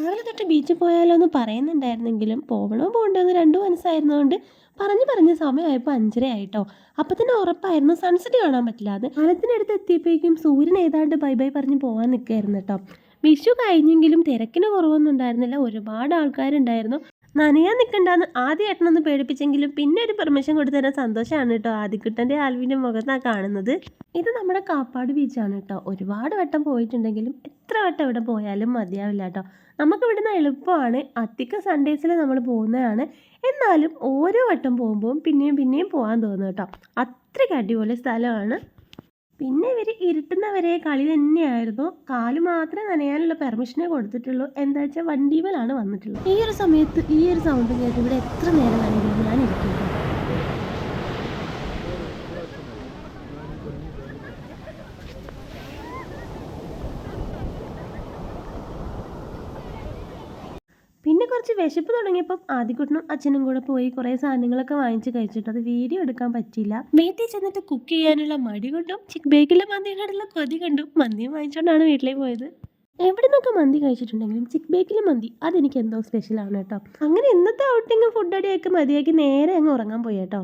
രാവിലെ തൊട്ട് ബീച്ചിൽ പോയാലോ എന്ന് പറയുന്നുണ്ടായിരുന്നെങ്കിലും പോകണോ പോകണ്ടോ എന്ന് രണ്ടും മനസ്സായിരുന്നതുകൊണ്ട് പറഞ്ഞ് സമയമായപ്പോൾ 5:30 ആയിട്ടോ. അപ്പം തന്നെ ഉറപ്പായിരുന്നു സൺസെറ്റ് കാണാൻ പറ്റില്ല. അത് പാലത്തിനടുത്ത് എത്തിയപ്പോഴേക്കും സൂര്യൻ ഏതാണ്ട് ബൈ ബൈ പറഞ്ഞ് പോകാൻ നിൽക്കുകയായിരുന്നു കേട്ടോ. വിഷു കഴിഞ്ഞെങ്കിലും തിരക്കിന് കുറവൊന്നും ഉണ്ടായിരുന്നില്ല. ഒരുപാട് ആൾക്കാരുണ്ടായിരുന്നു. നനയാൻ നിൽക്കണ്ടാന്ന് ആദ്യം ഏട്ടനൊന്ന് പേടിപ്പിച്ചെങ്കിലും പിന്നെ ഒരു പെർമിഷൻ കൊടുത്തു തരാൻ സന്തോഷമാണ് കേട്ടോ. ആദിക്കുട്ടൻ്റെ ആൽവിൻ്റെ മുഖത്താണ് കാണുന്നത്. ഇത് നമ്മുടെ കാപ്പാട് ബീച്ചാണ് കേട്ടോ. ഒരുപാട് വട്ടം പോയിട്ടുണ്ടെങ്കിലും എത്ര വട്ടം ഇവിടെ പോയാലും മതിയാവില്ല കേട്ടോ. നമുക്ക് ഇവിടുന്ന് എളുപ്പമാണ്. അധിക സൺഡേസിൽ നമ്മൾ പോകുന്നതാണ്. എന്നാലും ഓരോ വട്ടം പോകുമ്പോൾ പിന്നെയും പിന്നെയും പോകാൻ തോന്നും കേട്ടോ. അത്രയ്ക്ക് അടിപൊളി സ്ഥലമാണ്. പിന്നെ ഇവർ ഇരുട്ടുന്നവരെ കളി തന്നെയായിരുന്നു. കാല് മാത്രമേ നനയാനുള്ള പെർമിഷനേ കൊടുത്തിട്ടുള്ളൂ. എന്താ വെച്ചാൽ വണ്ടിമേലാണ് വന്നിട്ടുള്ളത്. ഈ ഒരു സമയത്ത് ഈ ഒരു സൗണ്ട് കേട്ട് ഇവിടെ എത്ര നേരം വേണമെങ്കിലും ഞാൻ ഇരിക്കും കേട്ടോ. പിന്നെ കുറച്ച് വിശപ്പ് തുടങ്ങിയപ്പം ആദ്യക്കുട്ടനും അച്ഛനും കൂടെ പോയി കുറേ സാധനങ്ങളൊക്കെ വാങ്ങിച്ച് കഴിച്ചിട്ട് അത് വീഡിയോ എടുക്കാൻ പറ്റിയില്ല. വീട്ടിൽ ചെന്നിട്ട് കുക്ക് ചെയ്യാനുള്ള മടി കൊണ്ടും ചിക്ക് ബേക്കിലെ മന്തിയോടുള്ള കൊതി കൊണ്ടും മന്തിയും വാങ്ങിച്ചുകൊണ്ടാണ് വീട്ടിലേക്ക് പോയത്. എവിടെ നിന്നൊക്കെ മന്തി കഴിച്ചിട്ടുണ്ടെങ്കിലും ചിക്ക് ബേക്കിലെ മന്തി അതെനിക്ക് എന്തോ സ്പെഷ്യലാണ് കേട്ടോ. അങ്ങനെ ഇന്നത്തെ ഔട്ടിങ്ങും ഫുഡ് അടിയൊക്കെ മതിയാക്കി നേരെ അങ്ങ് ഉറങ്ങാൻ പോയി കേട്ടോ.